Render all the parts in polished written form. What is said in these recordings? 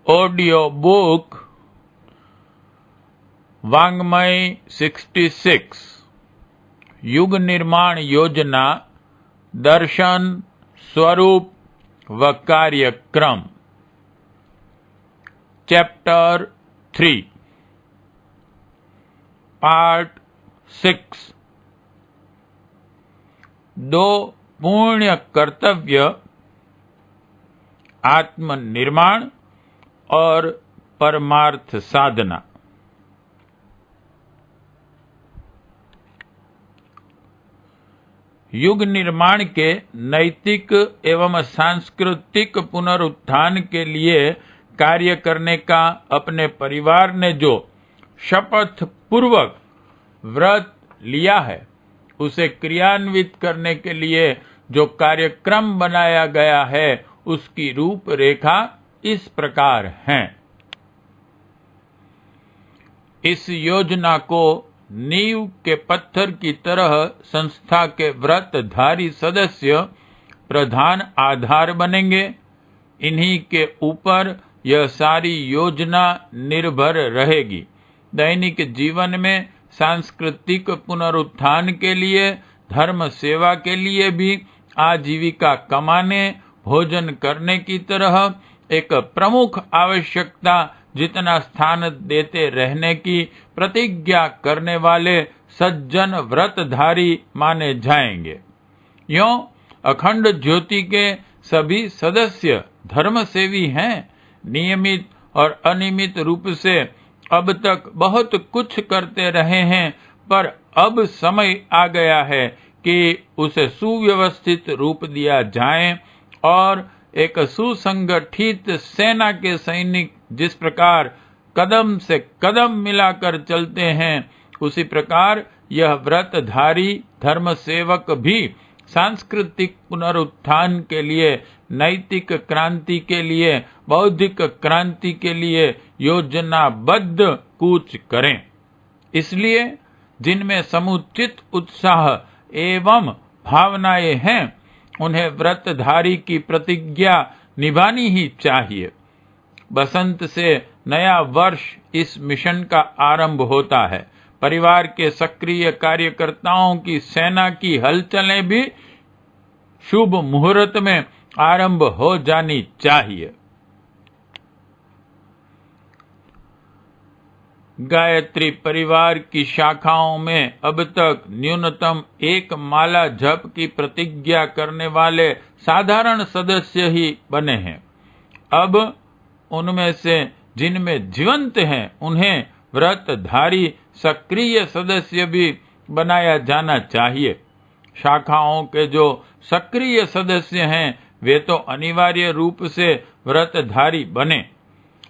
Audio book वाङ्मय 66 युग निर्माण योजना दर्शन स्वरूप व कार्यक्रम चैप्टर 3 पार्ट 6 दो पुण्य कर्तव्य आत्मनिर्माण और परमार्थ साधना। युग निर्माण के नैतिक एवं सांस्कृतिक पुनरुत्थान के लिए कार्य करने का अपने परिवार ने जो शपथ पूर्वक व्रत लिया है, उसे क्रियान्वित करने के लिए जो कार्यक्रम बनाया गया है, उसकी रूपरेखा इस प्रकार है। इस योजना को नींव के पत्थर की तरह संस्था के व्रतधारी सदस्य प्रधान आधार बनेंगे। इन्हीं के ऊपर यह सारी योजना निर्भर रहेगी। दैनिक जीवन में सांस्कृतिक पुनरुत्थान के लिए, धर्म सेवा के लिए भी आजीविका कमाने, भोजन करने की तरह एक प्रमुख आवश्यकता जितना स्थान देते रहने की प्रतिज्ञा करने वाले सज्जन व्रतधारी माने जाएंगे। यों अखंड ज्योति के सभी सदस्य धर्मसेवी हैं। नियमित और अनियमित रूप से अब तक बहुत कुछ करते रहे हैं, पर अब समय आ गया है कि उसे सुव्यवस्थित रूप दिया जाए और एक सुसंगठित सेना के सैनिक जिस प्रकार कदम से कदम मिलाकर चलते हैं, उसी प्रकार यह व्रतधारी धर्म सेवक भी सांस्कृतिक पुनरुत्थान के लिए, नैतिक क्रांति के लिए, बौद्धिक क्रांति के लिए योजनाबद्ध कूच करें। इसलिए जिनमें समुचित उत्साह एवं भावनाएं हैं, उन्हें व्रतधारी की प्रतिज्ञा निभानी ही चाहिए। बसंत से नया वर्ष इस मिशन का आरंभ होता है। परिवार के सक्रिय कार्यकर्ताओं की सेना की हलचलें भी शुभ मुहूर्त में आरंभ हो जानी चाहिए। गायत्री परिवार की शाखाओं में अब तक न्यूनतम एक माला जप की प्रतिज्ञा करने वाले साधारण सदस्य ही बने हैं। अब उनमें से जिनमें जीवंत हैं, उन्हें व्रतधारी सक्रिय सदस्य भी बनाया जाना चाहिए। शाखाओं के जो सक्रिय सदस्य हैं, वे तो अनिवार्य रूप से व्रतधारी बने।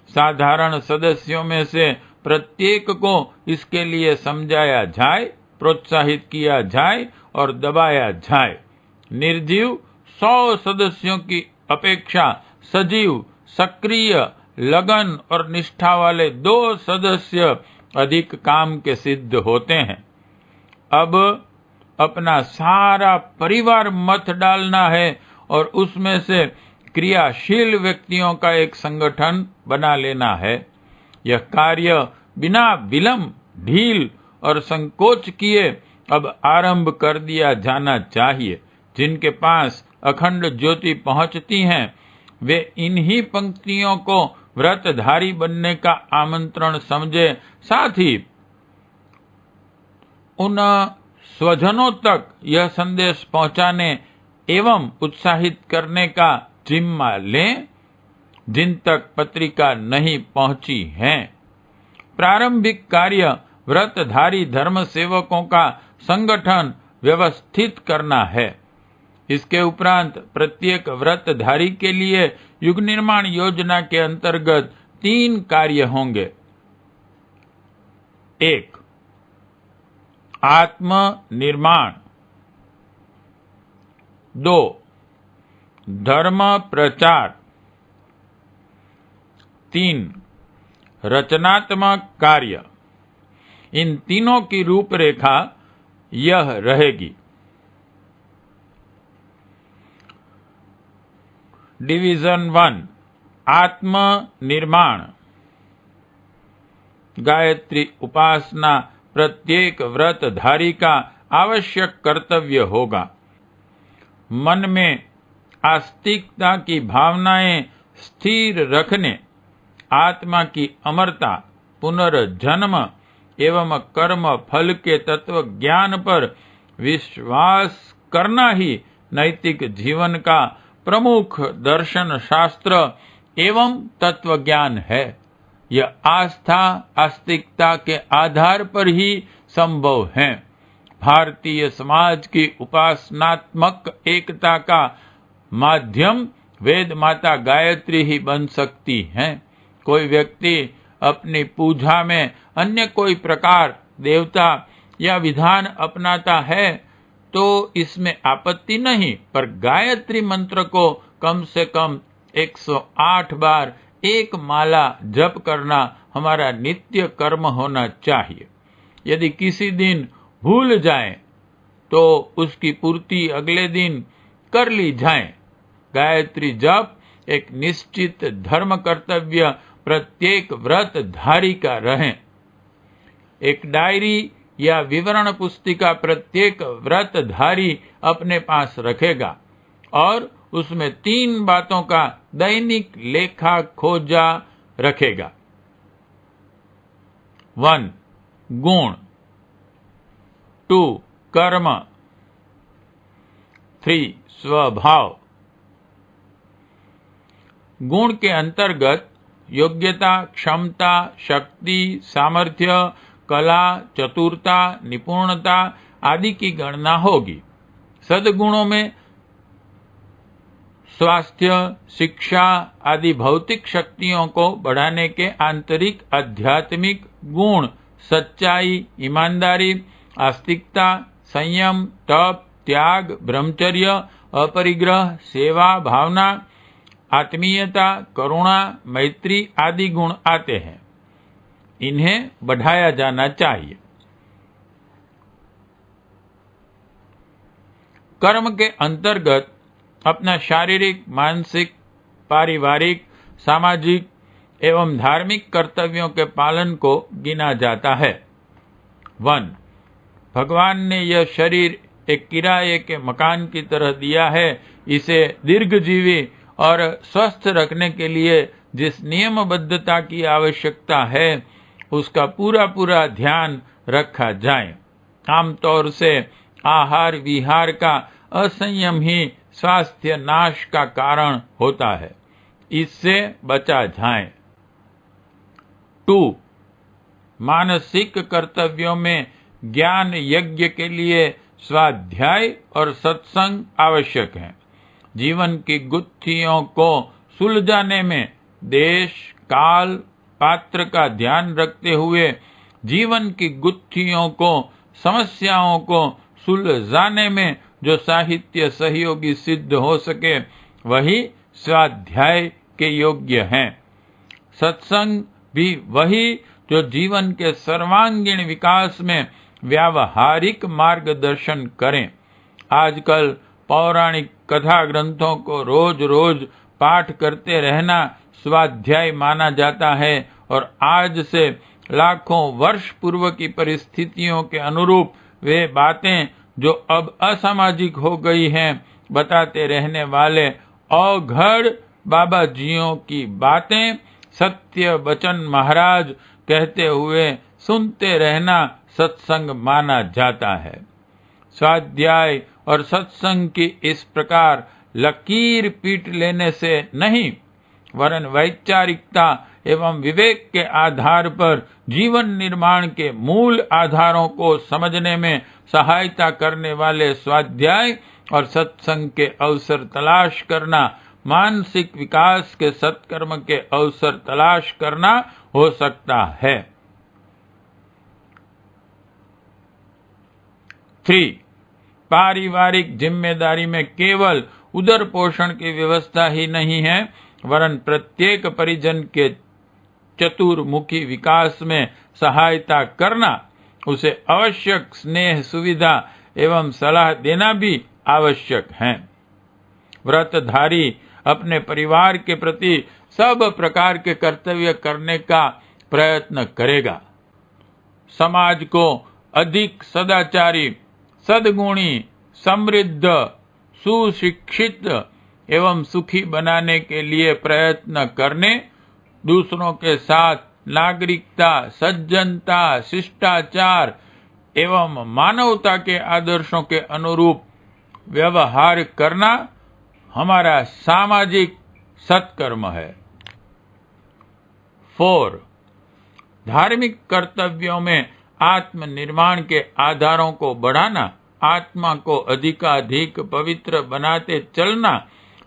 साधारण सदस्यों में से प्रत्येक को इसके लिए समझाया जाए, प्रोत्साहित किया जाए और दबाया जाए। निर्जीव 100 सदस्यों की अपेक्षा सजीव, सक्रिय, लगन और निष्ठा वाले 2 सदस्य अधिक काम के सिद्ध होते हैं। अब अपना सारा परिवार मत डालना है और उसमें से क्रियाशील व्यक्तियों का एक संगठन बना लेना है। यह कार्य बिना विलंब, ढील और संकोच किए अब आरंभ कर दिया जाना चाहिए। जिनके पास अखंड ज्योति पहुंचती हैं, वे इन्हीं पंक्तियों को व्रतधारी बनने का आमंत्रण समझे, साथ ही उन स्वजनों तक यह संदेश पहुंचाने एवं उत्साहित करने का जिम्मा लें जिन तक पत्रिका नहीं पहुंची है। प्रारंभिक कार्य व्रतधारी धर्म सेवकों का संगठन व्यवस्थित करना है। इसके उपरांत प्रत्येक व्रतधारी के लिए युग निर्माण योजना के अंतर्गत 3 कार्य होंगे। 1. आत्म निर्माण। 2. धर्म प्रचार। 3. रचनात्मक कार्य। इन तीनों की रूपरेखा यह रहेगी। डिवीजन 1 आत्म निर्माण। गायत्री उपासना प्रत्येक व्रतधारी का आवश्यक कर्तव्य होगा। मन में आस्तिकता की भावनाएं स्थिर रखने, आत्मा की अमरता, पुनर्जन्म एवं कर्म फल के तत्व ज्ञान पर विश्वास करना ही नैतिक जीवन का प्रमुख दर्शन शास्त्र एवं तत्व ज्ञान है। यह आस्था आस्तिकता के आधार पर ही संभव है। भारतीय समाज की उपासनात्मक एकता का माध्यम वेद माता गायत्री ही बन सकती है। कोई व्यक्ति अपनी पूजा में अन्य कोई प्रकार, देवता या विधान अपनाता है तो इसमें आपत्ति नहीं, पर गायत्री मंत्र को कम से कम 108 बार एक माला जप करना हमारा नित्य कर्म होना चाहिए। यदि किसी दिन भूल जाए तो उसकी पूर्ति अगले दिन कर ली जाए। गायत्री जप एक निश्चित धर्म कर्तव्य प्रत्येक व्रतधारी का रहे। एक डायरी या विवरण पुस्तिका प्रत्येक व्रतधारी अपने पास रखेगा और उसमें 3 बातों का दैनिक लेखा खोजा रखेगा। 1. गुण, 2. कर्म, 3. स्वभाव। गुण के अंतर्गत योग्यता, क्षमता, शक्ति, सामर्थ्य, कला, चतुरता, निपुणता आदि की गणना होगी। सद्गुणों में स्वास्थ्य, शिक्षा आदि भौतिक शक्तियों को बढ़ाने के आंतरिक आध्यात्मिक गुण, सच्चाई, ईमानदारी, आस्तिकता, संयम, तप, त्याग, ब्रह्मचर्य, अपरिग्रह, सेवा भावना, आत्मीयता, करुणा, मैत्री आदि गुण आते हैं। इन्हें बढ़ाया जाना चाहिए। कर्म के अंतर्गत अपना शारीरिक, मानसिक, पारिवारिक, सामाजिक एवं धार्मिक कर्तव्यों के पालन को गिना जाता है। 1. भगवान ने यह शरीर एक किराए के मकान की तरह दिया है। इसे दीर्घजीवी और स्वस्थ रखने के लिए जिस नियमबद्धता की आवश्यकता है उसका पूरा ध्यान रखा जाए। आमतौर से आहार विहार का असंयम ही स्वास्थ्य नाश का कारण होता है। इससे बचा जाए। 2. मानसिक कर्तव्यों में ज्ञान यज्ञ के लिए स्वाध्याय और सत्संग आवश्यक है। जीवन की गुत्थियों को सुलझाने में देश, काल, पात्र का ध्यान रखते हुए जीवन की गुत्थियों को, समस्याओं को सुलझाने में जो साहित्य सहयोगी सिद्ध हो सके वही स्वाध्याय के योग्य हैं। सत्संग भी वही जो जीवन के सर्वांगीण विकास में व्यावहारिक मार्गदर्शन करें। आजकल पौराणिक कथा ग्रंथों को रोज रोज पाठ करते रहना स्वाध्याय माना जाता है और आज से लाखों वर्ष पूर्व की परिस्थितियों के अनुरूप वे बातें जो अब असामाजिक हो गई हैं बताते रहने वाले अवघड़ बाबा जियों की बातें सत्य बचन महाराज कहते हुए सुनते रहना सत्संग माना जाता है। स्वाध्याय और सत्संग की इस प्रकार लकीर पीट लेने से नहीं, वरन वैचारिकता एवं विवेक के आधार पर जीवन निर्माण के मूल आधारों को समझने में सहायता करने वाले स्वाध्याय और सत्संग के अवसर तलाश करना मानसिक विकास के सत्कर्म के अवसर तलाश करना हो सकता है। 3. पारिवारिक जिम्मेदारी में केवल उदर पोषण की व्यवस्था ही नहीं है, वरन प्रत्येक परिजन के चतुर्मुखी विकास में सहायता करना, उसे आवश्यक स्नेह, सुविधा एवं सलाह देना भी आवश्यक है। व्रतधारी अपने परिवार के प्रति सब प्रकार के कर्तव्य करने का प्रयत्न करेगा। समाज को अधिक सदाचारी, सद्गुणी, समृद्ध, सुशिक्षित एवं सुखी बनाने के लिए प्रयत्न करने, दूसरों के साथ नागरिकता, सज्जनता, शिष्टाचार एवं मानवता के आदर्शों के अनुरूप व्यवहार करना हमारा सामाजिक सत्कर्म है। 4. धार्मिक कर्तव्यों में आत्मनिर्माण के आधारों को बढ़ाना, आत्मा को अधिकाधिक पवित्र बनाते चलना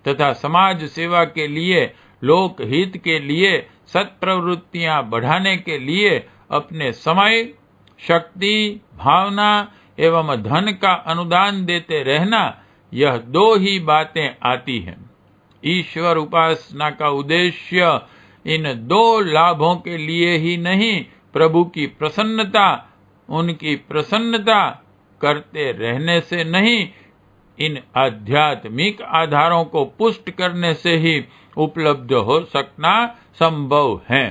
तथा समाज सेवा के लिए, लोक हित के लिए, सत्प्रवृत्तियां बढ़ाने के लिए अपने समय, शक्ति, भावना एवं धन का अनुदान देते रहना, यह 2 ही बातें आती हैं। ईश्वर उपासना का उद्देश्य इन 2 लाभों के लिए ही नहीं, प्रभु की प्रसन्नता, उनकी प्रसन्नता करते रहने से नहीं, इन आध्यात्मिक आधारों को पुष्ट करने से ही उपलब्ध हो सकना संभव है।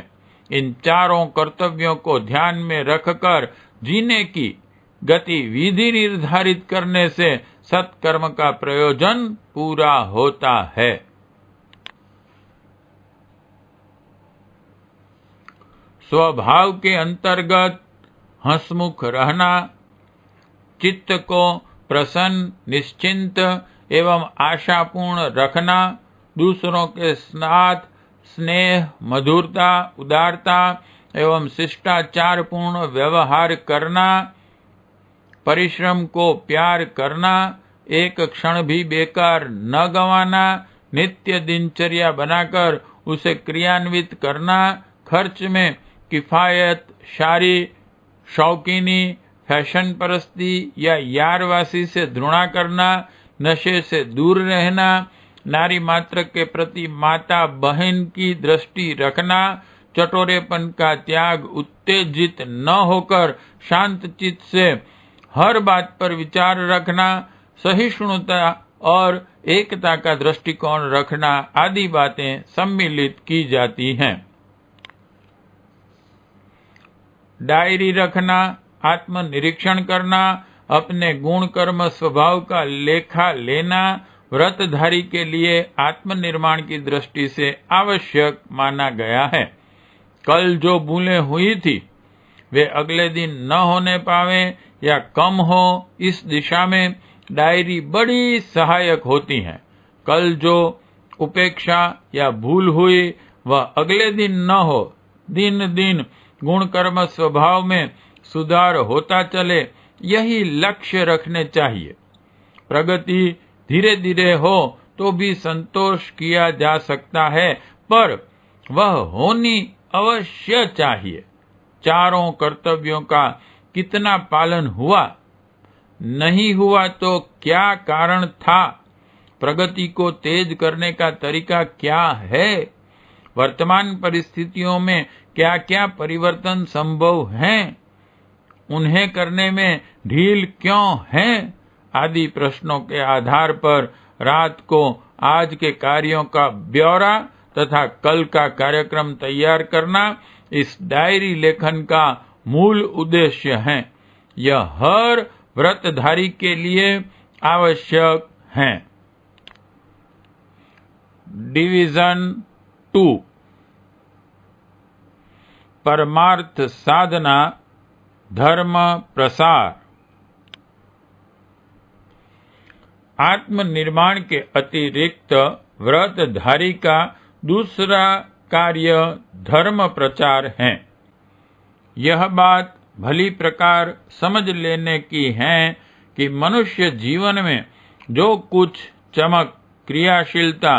इन चारों कर्तव्यों को ध्यान में रखकर जीने की गतिविधि निर्धारित करने से सत्कर्म का प्रयोजन पूरा होता है। स्वभाव के अंतर्गत हंसमुख रहना, चित्त को प्रसन्न, निश्चिंत एवं आशापूर्ण रखना, दूसरों के साथ स्नेह, मधुरता, उदारता एवं शिष्टाचार पूर्ण व्यवहार करना, परिश्रम को प्यार करना, एक क्षण भी बेकार न गंवाना, नित्य दिनचर्या बनाकर उसे क्रियान्वित करना, खर्च में किफायत, शारी, शौकीनी, फैशन परस्ती या यारवासी से घृणा करना, नशे से दूर रहना, नारी मात्र के प्रति माता बहन की दृष्टि रखना, चटोरेपन का त्याग, उत्तेजित न होकर शांत चित्त से हर बात पर विचार रखना, सहिष्णुता और एकता का दृष्टिकोण रखना आदि बातें सम्मिलित की जाती हैं। डायरी रखना, आत्मनिरीक्षण करना, अपने गुण कर्म स्वभाव का लेखा लेना व्रतधारी के लिए आत्मनिर्माण की दृष्टि से आवश्यक माना गया है। कल जो भूलें हुई थी वे अगले दिन न होने पावे या कम हो, इस दिशा में डायरी बड़ी सहायक होती है। कल जो उपेक्षा या भूल हुई वह अगले दिन न हो, दिन दिन गुण कर्म स्वभाव में सुधार होता चले, यही लक्ष्य रखने चाहिए। प्रगति धीरे धीरे हो तो भी संतोष किया जा सकता है, पर वह होनी अवश्य चाहिए। चारों कर्तव्यों का कितना पालन हुआ, नहीं हुआ तो क्या कारण था, प्रगति को तेज करने का तरीका क्या है, वर्तमान परिस्थितियों में क्या क्या परिवर्तन संभव हैं, उन्हें करने में ढील क्यों है, आदि प्रश्नों के आधार पर रात को आज के कार्यों का ब्यौरा तथा कल का कार्यक्रम तैयार करना इस डायरी लेखन का मूल उद्देश्य है। यह हर व्रतधारी के लिए आवश्यक है। डिवीजन 2 परमार्थ साधना, धर्म प्रसार। आत्मनिर्माण के अतिरिक्त व्रतधारी का दूसरा कार्य धर्म प्रचार है। यह बात भली प्रकार समझ लेने की है कि मनुष्य जीवन में जो कुछ चमक, क्रियाशीलता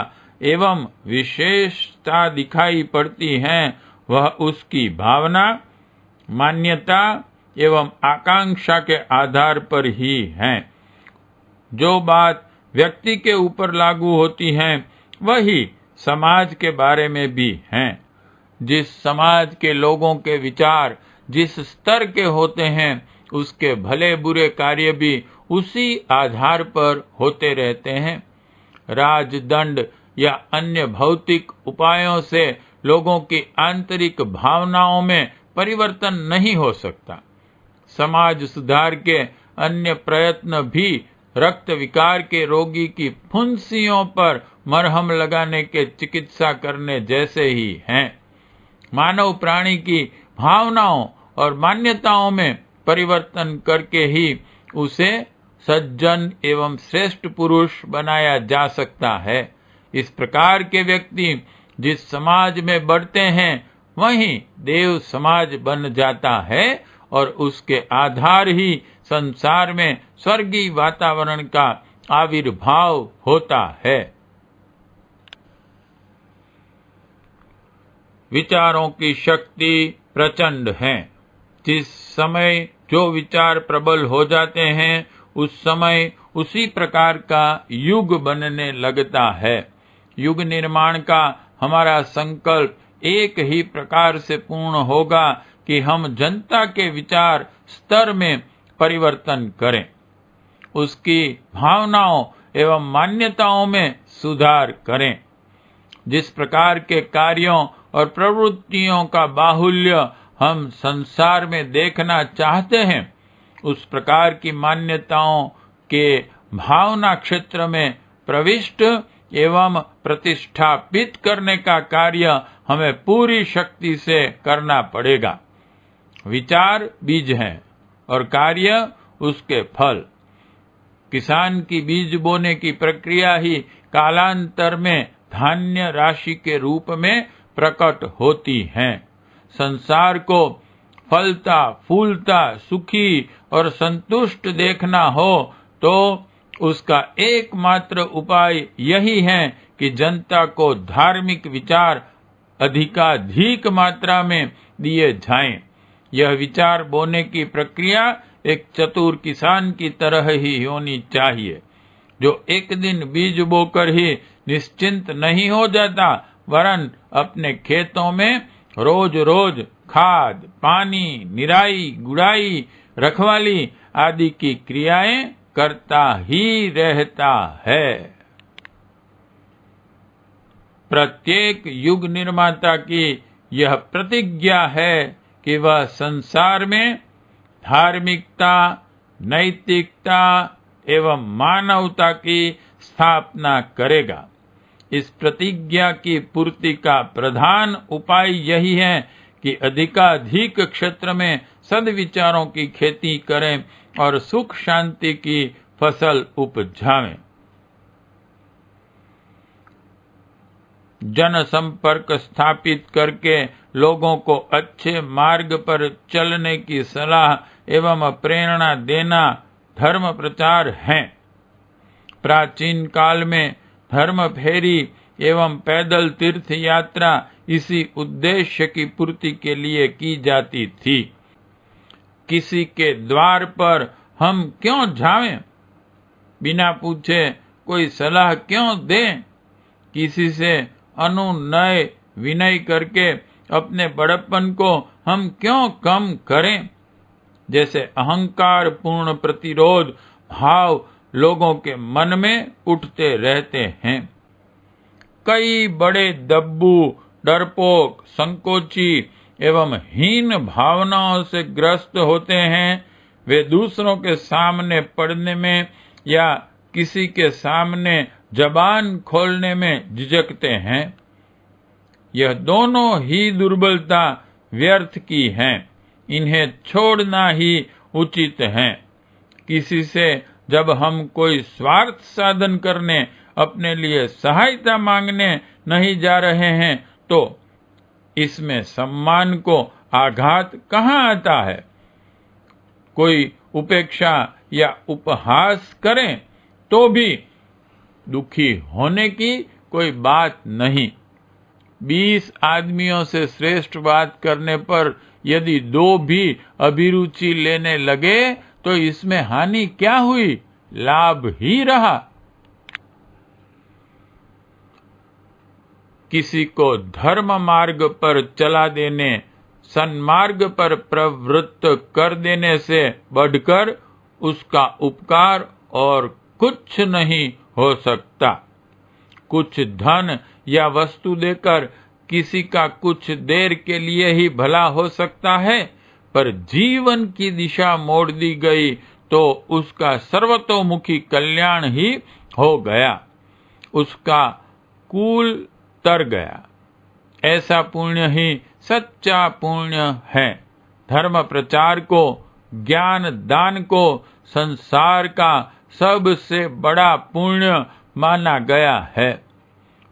एवं विशेषता दिखाई पड़ती है वह उसकी भावना, मान्यता एवं आकांक्षा के आधार पर ही है। जो बात व्यक्ति के ऊपर लागू होती है वही समाज के बारे में भी है। जिस समाज के लोगों के विचार जिस स्तर के होते हैं उसके भले बुरे कार्य भी उसी आधार पर होते रहते हैं। राजदंड या अन्य भौतिक उपायों से लोगों की आंतरिक भावनाओं में परिवर्तन नहीं हो सकता। समाज सुधार के अन्य प्रयत्न भी रक्त विकार के रोगी की फुंसियों पर मरहम लगाने के चिकित्सा करने जैसे ही हैं। मानव प्राणी की भावनाओं और मान्यताओं में परिवर्तन करके ही उसे सज्जन एवं श्रेष्ठ पुरुष बनाया जा सकता है। इस प्रकार के व्यक्ति जिस समाज में बढ़ते हैं वहीं देव समाज बन जाता है और उसके आधार ही संसार में स्वर्गीय वातावरण का आविर्भाव होता है। विचारों की शक्ति प्रचंड है। जिस समय जो विचार प्रबल हो जाते हैं उस समय उसी प्रकार का युग बनने लगता है। युग निर्माण का हमारा संकल्प एक ही प्रकार से पूर्ण होगा कि हम जनता के विचार स्तर में परिवर्तन करें, उसकी भावनाओं एवं मान्यताओं में सुधार करें। जिस प्रकार के कार्यों और प्रवृत्तियों का बाहुल्य हम संसार में देखना चाहते हैं उस प्रकार की मान्यताओं के भावना क्षेत्र में प्रविष्ट एवं प्रतिष्ठापित करने का कार्य हमें पूरी शक्ति से करना पड़ेगा। विचार बीज हैं और कार्य उसके फल। किसान की बीज बोने की प्रक्रिया ही कालांतर में धान्य राशि के रूप में प्रकट होती है। संसार को फलता फूलता सुखी और संतुष्ट देखना हो तो उसका एकमात्र उपाय यही है कि जनता को धार्मिक विचार अधिकाधिक मात्रा में दिए जाएं। यह विचार बोने की प्रक्रिया एक चतुर किसान की तरह ही होनी चाहिए, जो एक दिन बीज बोकर ही निश्चिंत नहीं हो जाता, वरन अपने खेतों में रोज रोज खाद, पानी, निराई, गुड़ाई, रखवाली आदि की क्रियाएं करता ही रहता है। प्रत्येक युग निर्माता की यह प्रतिज्ञा है कि वह संसार में धार्मिकता, नैतिकता एवं मानवता की स्थापना करेगा। इस प्रतिज्ञा की पूर्ति का प्रधान उपाय यही है कि अधिकाधिक क्षेत्र में सद्विचारों की खेती करें और सुख शांति की फसल उपजावें। जन संपर्क स्थापित करके लोगों को अच्छे मार्ग पर चलने की सलाह एवं प्रेरणा देना धर्म प्रचार है। प्राचीन काल में धर्म फेरी एवं पैदल तीर्थ यात्रा इसी उद्देश्य की पूर्ति के लिए की जाती थी। किसी के द्वार पर हम क्यों जावें? बिना पूछे कोई सलाह क्यों दें? किसी से अनुनय विनय करके अपने बड़प्पन को हम क्यों कम करें? जैसे अहंकार पूर्ण प्रतिरोध भाव लोगों के मन में उठते रहते हैं। कई बड़े दब्बू, डरपोक, संकोची एवं हीन भावनाओं से ग्रस्त होते हैं। वे दूसरों के सामने पड़ने में या किसी के सामने जबान खोलने में झिझकते हैं। यह दोनों ही दुर्बलता व्यर्थ की हैं। इन्हें छोड़ना ही उचित है। किसी से जब हम कोई स्वार्थ साधन करने, अपने लिए सहायता मांगने नहीं जा रहे हैं तो इसमें सम्मान को आघात कहाँ आता है? कोई उपेक्षा या उपहास करें तो भी दुखी होने की कोई बात नहीं। 20 आदमियों से श्रेष्ठ बात करने पर यदि 2 भी अभिरुचि लेने लगे तो इसमें हानि क्या हुई? लाभ ही रहा। किसी को धर्म मार्ग पर चला देने, सन्मार्ग पर प्रवृत्त कर देने से बढ़कर उसका उपकार और कुछ नहीं हो सकता। कुछ धन या वस्तु देकर किसी का कुछ देर के लिए ही भला हो सकता है, पर जीवन की दिशा मोड़ दी गई तो उसका सर्वतोमुखी कल्याण ही हो गया, उसका कुल तर गया। ऐसा पुण्य ही सच्चा पुण्य है। धर्म प्रचार को, ज्ञान दान को संसार का सबसे बड़ा पुण्य माना गया है।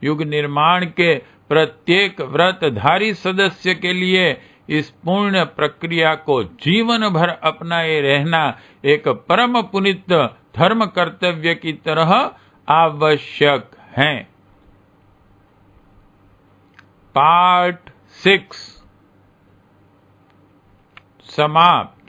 युग निर्माण के प्रत्येक व्रतधारी सदस्य के लिए इस पुण्य प्रक्रिया को जीवन भर अपनाए रहना एक परम पुनीत धर्म कर्तव्य की तरह आवश्यक है। पार्ट 6 समाप्त।